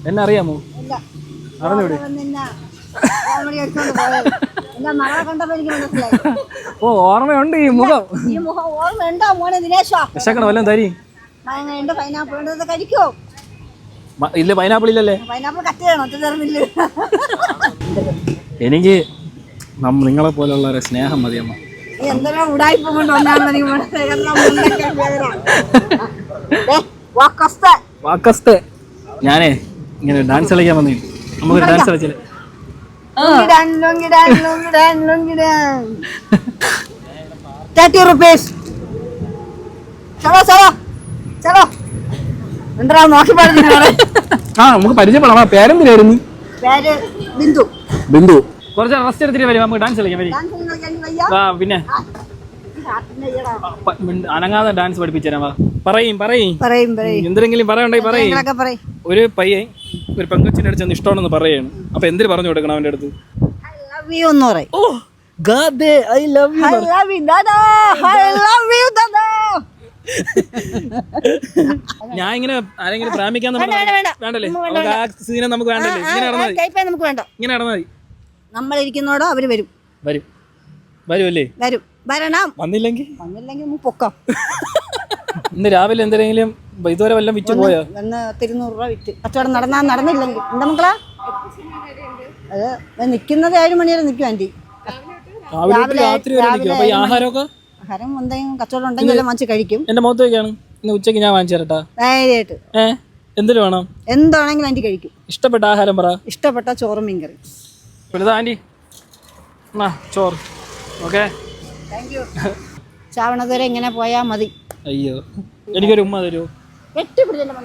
എന്നെ അറിയാമോ? അറിഞ്ഞൂടെ? ഓ ഓർമ്മയുണ്ട് ഈ മുഖം. വിശക്കണം വല്ലതും തരി. ഇല്ല പൈനാപ്പിൾ ഇല്ലല്ലേ? എനിക്ക് നിങ്ങളെ പോലുള്ള ഒരു സ്നേഹം മതി അമ്മ. ഞാനേ ഇങ്ങനെ ഡാൻസ് കളിക്കാൻ വന്നേ. നമുക്ക് ഡാൻസ് കളിച്ചില്ലേ? 30 rupees. ചലോ എന്താ നോക്കി പറഞ്ഞു. നമുക്ക് പരിചയപ്പെടാം. പേരെന്തിനായിരുന്നു? പേര് ബിന്ദു. ബിന്ദു. കുറച്ച് റെസ്റ്റ് എടുത്തിട്ട് വരും. നമുക്ക് ഡാൻസ് കളിക്കാം. പിന്നെ അനങ്ങാതെ ഡാൻസ് പഠിപ്പിച്ചു. പറയും എന്തെങ്കിലും പറയണ്ടേ? ഒരു പയ്യൻ ഒരു പെങ്കൊച്ചിന്റെ അടുത്ത് ഇഷ്ടമാണെന്ന് പറയാണ്. അപ്പൊ എന്തിനു പറഞ്ഞു കൊടുക്കണം അവന്റെ അടുത്ത്? ഞാൻ ഇങ്ങനെ ആരെങ്കിലും പ്രാമിക്കാന്ന് വേണ്ടല്ലേ? ആ സീനെ നമുക്ക് വേണ്ടല്ലേ? ഇങ്ങനെ നടന്നാൽ മതി. നമ്മളിരിക്കുന്നോടോ അവര് വരും. വരുമല്ലേ? വരണം. വന്നില്ലെങ്കിൽ പൊക്കാം. ഇന്ന് രാവിലെ എന്തെങ്കിലും ഇതുവരെ വല്ലതും വിറ്റ് പോയോ? 200 രൂപ വിറ്റ്. കച്ചവടം നടന്നില്ലെങ്കിൽ എന്താ മക്കളാ? അത് നിക്കുന്നത് 7 മണി വരെ നിൽക്കും ആന്റി. ആഹാരം എന്തെങ്കിലും കച്ചവടം ഉണ്ടെങ്കിൽ വാങ്ങിച്ച് കഴിക്കും. എന്റെ മുഖത്ത് വയ്ക്കാണ്. ഇന്ന് ഉച്ചയ്ക്ക് ഞാൻ വാങ്ങിച്ചു തരട്ടാ? ധൈര്യമായിട്ട്. എന്തിനു വേണം? എന്താണെങ്കിലും ആന്റി കഴിക്കും. ഇഷ്ടപ്പെട്ട ആഹാരം പറ. ഇഷ്ടപ്പെട്ട ചോറും മീൻകറി. ആന്റി ചോറ്. ഓക്കെ, ചാവണതുവരെ ഇങ്ങനെ പോയാ മതി. അയ്യോ, എനിക്കൊരു ഉമ്മ തരുമോ? കെട്ടിപ്പിടിച്ചെന്റെ